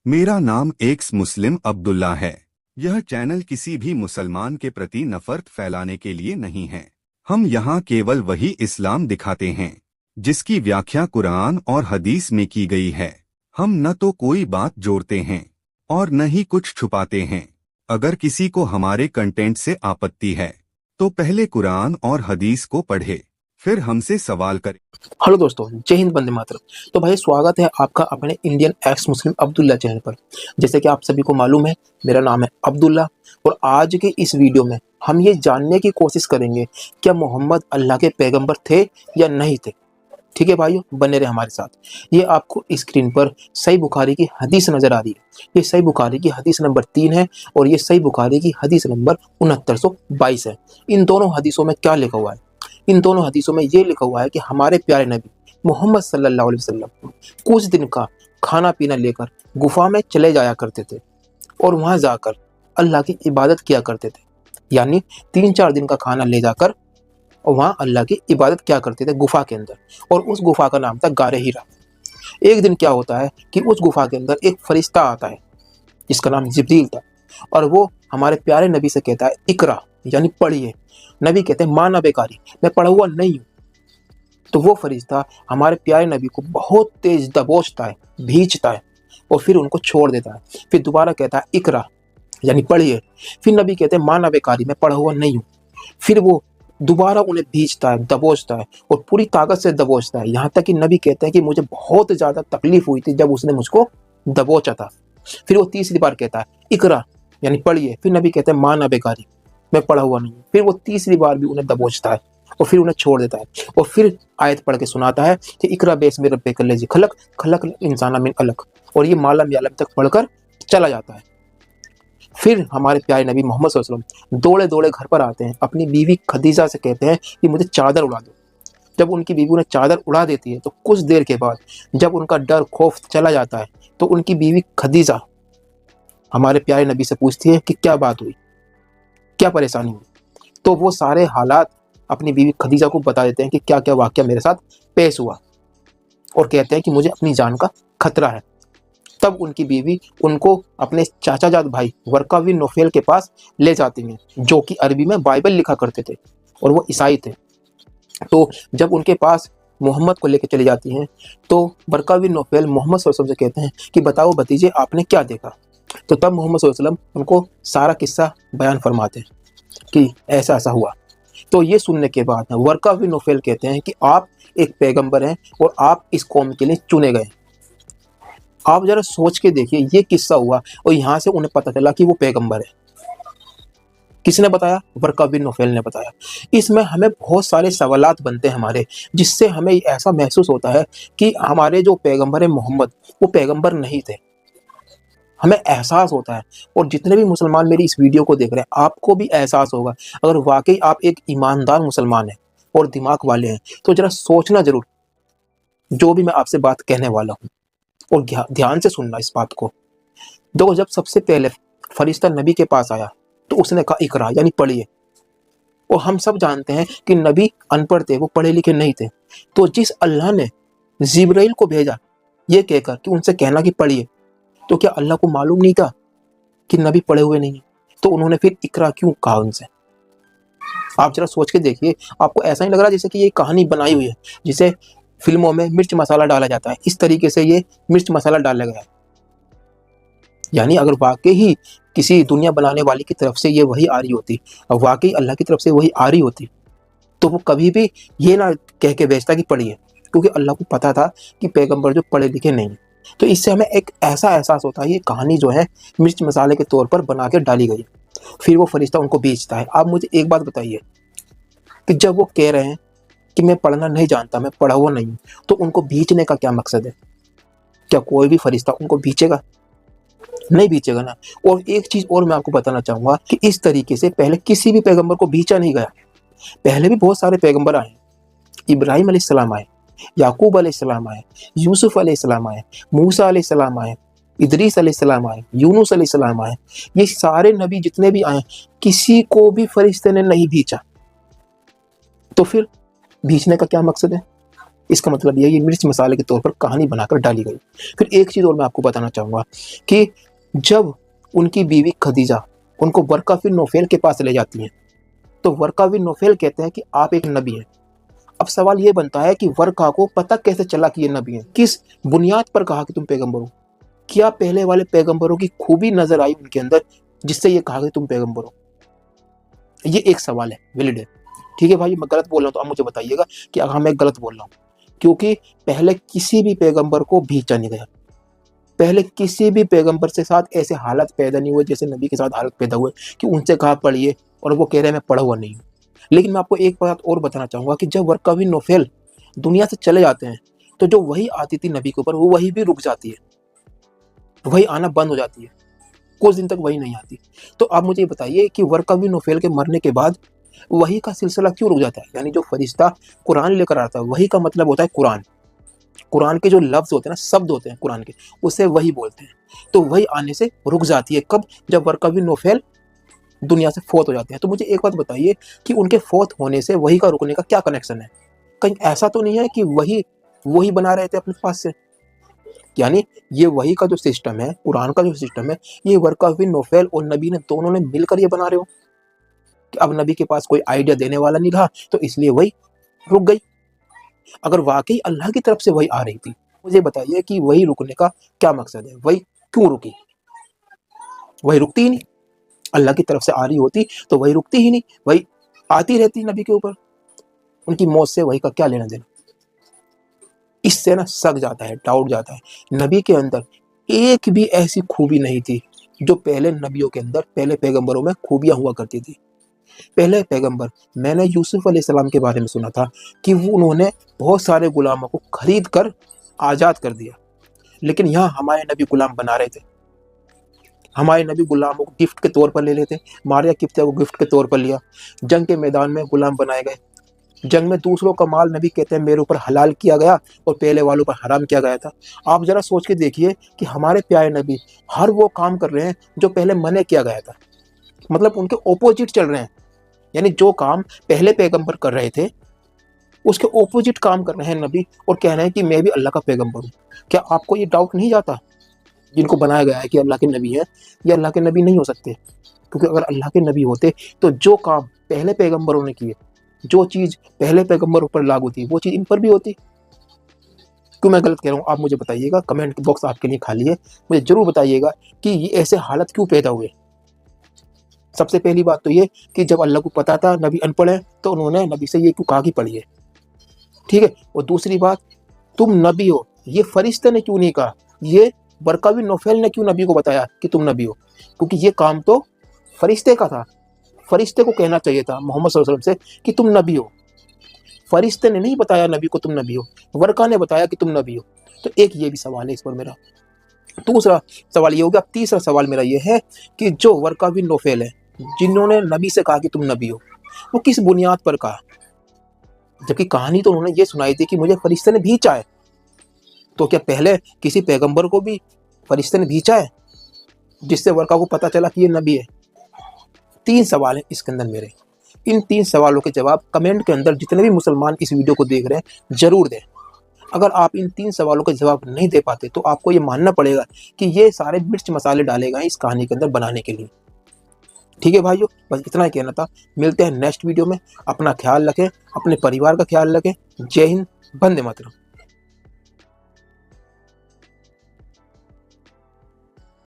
मेरा नाम एक्स मुस्लिम अब्दुल्ला है। यह चैनल किसी भी मुसलमान के प्रति नफरत फैलाने के लिए नहीं है। हम यहाँ केवल वही इस्लाम दिखाते हैं जिसकी व्याख्या कुरान और हदीस में की गई है। हम न तो कोई बात जोड़ते हैं और न ही कुछ छुपाते हैं। अगर किसी को हमारे कंटेंट से आपत्ति है तो पहले कुरान और हदीस को पढ़े, फिर हमसे सवाल करें। हेलो दोस्तों, जय हिंद, वंदे मातरम। तो भाई स्वागत है आपका अपने इंडियन एक्स मुस्लिम अब्दुल्ला चैनल पर। जैसे कि आप सभी को मालूम है, मेरा नाम है अब्दुल्ला और आज के इस वीडियो में हम ये जानने की कोशिश करेंगे क्या मोहम्मद अल्लाह के पैगंबर थे या नहीं थे। ठीक है भाइयों, बने रहे हमारे साथ। ये आपको स्क्रीन पर सही बुखारी की हदीस नजर आ रही है। ये सही बुखारी की हदीस नंबर 3 है और ये सही बुखारी की हदीस नंबर 6922 है। इन दोनों हदीसों में क्या लिखा हुआ है? इन दोनों हदीसों में ये लिखा हुआ है कि हमारे प्यारे नबी मोहम्मद सल्लल्लाहु अलैहि वसल्लम कुछ दिन का खाना पीना लेकर गुफा में चले जाया करते थे और वहां जाकर अल्लाह की इबादत किया करते थे। यानी 3-4 दिन का खाना ले जाकर और वहां अल्लाह की इबादत किया करते थे गुफा के अंदर, और उस गुफा का नाम था गारे हीरा। एक दिन क्या होता है कि उस गुफा के अंदर एक फरिश्ता आता है जिसका नाम जिब्रील था, और वो हमारे प्यारे नबी से कहता है इकरा, यानी पढ़िए। नबी कहते हैं माना बेकारी, मैं पढ़ा हुआ नहीं हूँ। तो वो फरिश्ता हमारे प्यारे नबी को बहुत तेज दबोचता है, भींचता है और फिर उनको छोड़ देता है। फिर दोबारा कहता है इकरा, यानी पढ़िए। फिर नबी कहते हैं माना बेकारी, मैं पढ़ा हुआ नहीं हूँ। फिर वो दोबारा उन्हें भींचता है, दबोचता है और पूरी ताकत से दबोचता है, यहाँ तक कि नबी कहते हैं कि मुझे बहुत ज़्यादा तकलीफ हुई थी जब उसने मुझको दबोचा था। फिर वो तीसरी बार कहता है इकरा, यानी पढ़िए। फिर नबी कहते हैं माना बेकारी, मैं पढ़ा हुआ नहीं। फिर वो तीसरी बार भी उन्हें दबोचता है और फिर उन्हें छोड़ देता है और फिर आयत पढ़ के सुनाता है कि इकरा बेस्मि रब्बिक लजी खलक खलक इंसान मिन अलक, और ये मालम यालम तक पढ़कर चला जाता है। फिर हमारे प्यारे नबी मोहम्मद सल्लल्लाहु अलैहि वसल्लम दौड़े दौड़े घर पर आते हैं, अपनी बीवी खदीजा से कहते हैं कि मुझे चादर उड़ा दो। जब उनकी बीवी उन्हें चादर उड़ा देती है तो कुछ देर के बाद जब उनका डर खौफ चला जाता है तो उनकी बीवी खदीजा हमारे प्यारे नबी से पूछती है कि क्या बात हुई, क्या परेशानी हुई। तो वो सारे हालात अपनी बीवी खदीजा को बता देते हैं कि क्या क्या वाकया मेरे साथ पेश हुआ, और कहते हैं कि मुझे अपनी जान का खतरा है। तब उनकी बीवी उनको अपने चाचाजाद भाई वर्का बिन नौफल के पास ले जाती हैं, जो कि अरबी में बाइबल लिखा करते थे और वो ईसाई थे। तो जब उनके पास मोहम्मद को लेकर चली जाती हैं तो वर्का बिन नौफल मोहम्मद सल्लल्लाहु अलैहि वसल्लम से कहते हैं कि बताओ भतीजे, आपने क्या देखा। तो तब मोहम्मद सल्लल्लाहु अलैहि वसल्लम उनको सारा किस्सा बयान फरमाते हैं कि ऐसा ऐसा हुआ। तो ये सुनने के बाद वर्का बिन नौफल कहते हैं कि आप एक पैगंबर हैं और आप इस कौम के लिए चुने गए। आप जरा सोच के देखिए, ये किस्सा हुआ और यहाँ से उन्हें पता चला कि वो पैगंबर है। किसने बताया? वर्का बिन नौफल ने बताया। इसमें हमें बहुत सारे सवालात बनते हैं हमारे, जिससे हमें ऐसा महसूस होता है कि हमारे जो पैगंबर है मोहम्मद, वो पैगंबर नहीं थे। हमें एहसास होता है, और जितने भी मुसलमान मेरी इस वीडियो को देख रहे हैं आपको भी एहसास होगा, अगर वाकई आप एक ईमानदार मुसलमान हैं और दिमाग वाले हैं तो जरा सोचना जरूर जो भी मैं आपसे बात कहने वाला हूँ, और ध्यान से सुनना इस बात को। देखो, जब सबसे पहले फरिश्ता नबी के पास आया तो उसने कहा इकरा, यानी पढ़िए। और हम सब जानते हैं कि नबी अनपढ़ थे, वो पढ़े लिखे नहीं थे। तो जिस अल्लाह ने जिब्राइल को भेजा ये कहकर कि उनसे कहना कि पढ़िए, तो क्या अल्लाह को मालूम नहीं था कि नबी पढ़े हुए नहीं है? तो उन्होंने फिर इकरा क्यों कहा उनसे? आप जरा सोच के देखिए, आपको ऐसा नहीं लग रहा जैसे कि ये कहानी बनाई हुई है, जिसे फिल्मों में मिर्च मसाला डाला जाता है, इस तरीके से ये मिर्च मसाला डाला गया है। यानी अगर वाकई ही किसी दुनिया बनाने वाली की तरफ से ये वही आ रही होती और वाकई अल्लाह की तरफ से वही आ रही होती तो वो कभी भी ये ना कह के भेजता कि पढ़िए, क्योंकि अल्लाह को पता था कि पैगंबर जो पढ़े लिखे नहीं है। तो इससे हमें एक ऐसा एहसास होता है ये कहानी जो है मिर्च मसाले के तौर पर बना के डाली गई। फिर वो फरिश्ता उनको बेचता है। आप मुझे एक बात बताइए कि जब वो कह रहे हैं कि मैं पढ़ना नहीं जानता, मैं पढ़ा हुआ नहीं हूँ, तो उनको बेचने का क्या मकसद है? क्या कोई भी फरिश्ता उनको बेचेगा? नहीं बेचेगा ना। और एक चीज और मैं आपको बताना चाहूंगा कि इस तरीके से पहले किसी भी पैगंबर को बेचा नहीं गया। पहले भी बहुत सारे पैगंबर आए, इब्राहिम अलैहिस्सलाम आए, याकूब अलैहिस्सलाम आए, यूसुफ अलैहिस्सलाम आए, मूसा अलैहिस्सलाम आए, इदरीस अलैहिस्सलाम आए, यूनुस अलैहिस्सलाम आए। ये सारे नबी जितने भी आए, किसी को भी फरिश्ते ने नहीं बेचा। तो फिर बेचने का क्या मकसद है? اس کا مطلب یہ مرچ مسالے کے طور پر کہانی بنا کر ڈالی گئی۔ پھر ایک چیز اور میں آپ کو بتانا چاہوں گا کہ جب ان کی بیوی خدیجہ ان کو ورقہ بن نوفل کے پاس لے جاتی ہیں تو ورقہ بن نوفل کہتے ہیں کہ آپ ایک نبی ہیں۔ اب سوال یہ بنتا ہے کہ ورقہ کو پتہ کیسے چلا کہ یہ نبی ہیں؟ کس بنیاد پر کہا کہ تم پیغمبر ہو؟ کیا پہلے والے پیغمبروں کی خوبی نظر آئی ان کے اندر جس سے یہ کہا کہ تم پیغمبر ہو؟ یہ ایک سوال ہے، ویلڈ ہے۔ ٹھیک ہے بھائی، میں غلط بول رہا ہوں تو آپ مجھے بتائیے گا کہ اگر میں غلط بول رہا ہوں، کیونکہ پہلے کسی بھی پیغمبر کو بھیجا نہیں گیا، پہلے کسی بھی پیغمبر سے ساتھ ایسے حالت پیدا نہیں ہوئے جیسے نبی کے ساتھ حالت پیدا ہوئے کہ ان سے کہا پڑھیے اور وہ کہہ رہے ہیں میں پڑھا ہوا نہیں ہوں۔ لیکن میں آپ کو ایک بات اور بتانا چاہوں گا کہ جب ورقہ بن نوفل دنیا سے چلے جاتے ہیں تو جو وہی آتی تھی نبی کے اوپر وہ وہی بھی رک جاتی ہے، وہی آنا بند ہو جاتی ہے، کچھ دن تک وہی نہیں آتی۔ تو آپ مجھے بتائیے کہ ورقہ بن نوفل کے مرنے کے بعد وہی کا سلسلہ کیوں رک جاتا ہے؟ یعنی جو فرشتہ قرآن لے کر آتا ہے، وہی کا مطلب ہوتا ہے قرآن کے جو لفظ ہوتے ہیں نا، شبد ہوتے ہیں قرآن کے، اسے وہی بولتے ہیں۔ تو وہی آنے سے رک جاتی ہے کب؟ جب ورقہ بن نوفل دنیا سے فوت ہو جاتے ہیں۔ تو مجھے ایک بات بتائیے کہ ان کے فوت ہونے سے وہی کا رکنے کا کیا کنیکشن ہے؟ کہیں ایسا تو نہیں ہے کہ وہی بنا رہے تھے اپنے پاس سے؟ یعنی یہ وہی کا جو سسٹم ہے، قرآن کا جو سسٹم ہے، یہ ورقہ بن نوفل اور نبی نے دونوں نے مل کر یہ بنا رہے ہو کہ اب نبی کے پاس کوئی آئیڈیا دینے والا نہیں رہا تو اس لیے وہی رک گئی۔ اگر واقعی اللہ کی طرف سے وہی آ رہی تھی، مجھے بتائیے کہ وہی رکنے کا کیا مقصد ہے؟ وہی کیوں رکی؟ وہی رکتی ہی نہیں۔ اللہ کی طرف سے آ رہی ہوتی تو وہی رکتی ہی نہیں، وہی آتی رہتی نبی کے اوپر۔ ان کی موت سے وہی کا کیا لینا دینا؟ اس سے نا شک جاتا ہے، ڈاؤٹ جاتا ہے۔ نبی کے اندر ایک بھی ایسی خوبی نہیں تھی جو پہلے نبیوں کے اندر، پہلے پیغمبروں میں خوبیاں ہوا کرتی تھی۔ پہلے پیغمبر، میں نے یوسف علیہ السلام کے بارے میں سنا تھا کہ وہ انہوں نے بہت سارے غلاموں کو خرید کر آزاد کر دیا، لیکن یہاں ہمارے نبی غلام بنا رہے تھے۔ ہمارے نبی غلاموں کو گفٹ کے طور پر لے لیتے، ماریا قبطیہ کو گفٹ کے طور پر لیا، جنگ کے میدان میں غلام بنائے گئے، جنگ میں دوسروں کا مال نبی کہتے ہیں میرے اوپر حلال کیا گیا اور پہلے والوں پر حرام کیا گیا تھا۔ آپ ذرا سوچ کے دیکھیے کہ ہمارے پیارے نبی ہر وہ کام کر رہے ہیں جو پہلے منع کیا گیا تھا، مطلب ان کے اپوزٹ چل رہے ہیں۔ یعنی جو کام پہلے پیغمبر کر رہے تھے اس کے اپوزٹ کام کر رہے ہیں نبی، اور کہہ رہے ہیں کہ میں بھی اللہ کا پیغمبر ہوں۔ کیا آپ کو یہ ڈاؤٹ نہیں جاتا جن کو بنایا گیا ہے کہ اللہ کے نبی ہیں، یہ اللہ کے نبی نہیں ہو سکتے؟ کیونکہ اگر اللہ کے نبی ہوتے تو جو کام پہلے پیغمبروں نے کیے، جو چیز پہلے پیغمبروں پر لاگو تھی، وہ چیز ان پر بھی ہوتی۔ کیوں میں غلط کہہ رہا ہوں آپ مجھے بتائیے گا، کمنٹ باکس آپ کے لیے خالی ہے، مجھے ضرور بتائیے گا کہ یہ ایسے حالت کیوں پیدا ہوئے۔ سب سے پہلی بات تو یہ کہ جب اللہ کو پتا تھا نبی ان پڑھ ہے تو انہوں نے نبی سے یہ کیوں کہا کہ پڑھیے، ٹھیک ہے۔ اور دوسری بات، تم نبی ہو، یہ فرشتے نے کیوں نہیں کہا؟ یہ ورقہ بن نوفل نے کیوں نبی کو بتایا کہ تم نبی ہو؟ کیونکہ یہ کام تو فرشتے کا تھا، فرشتے کو کہنا چاہیے تھا محمد صلی اللہ علیہ وسلم سے کہ تم نبی ہو۔ فرشتے نے نہیں بتایا نبی کو تم نبی ہو، ورقہ نے بتایا کہ تم نبی ہو۔ تو ایک یہ بھی سوال ہے اس پر میرا۔ دوسرا سوال یہ ہوگا، تیسرا سوال میرا یہ ہے کہ جو ورقہ بن نوفل ہے جنہوں نے نبی سے کہا کہ تم نبی ہو، وہ کس بنیاد پر کہا؟ جبکہ کہانی تو انہوں نے یہ سنائی تھی کہ مجھے فرشتے نے بھیجا ہے۔ تو کیا پہلے کسی پیغمبر کو بھی فرشتے نے بھیجا ہے جس سے ورقہ کو پتہ چلا کہ یہ نبی ہے؟ 3 سوال ہیں اس کے اندر میرے۔ ان 3 سوالوں کے جواب کمنٹ کے اندر جتنے بھی مسلمان اس ویڈیو کو دیکھ رہے ہیں ضرور دیں۔ اگر آپ ان 3 سوالوں کے جواب نہیں دے پاتے تو آپ کو یہ ماننا پڑے گا کہ یہ سارے مرچ مسالے ڈالے گئے اس کہانی کے اندر بنانے کے لیے۔ ٹھیک ہے بھائیو، بس اتنا ہی کہنا تھا۔ ملتے ہیں نیکسٹ ویڈیو میں، اپنا خیال رکھیں، اپنے پریوار کا خیال رکھیں۔ جے ہند، وندے ماترم۔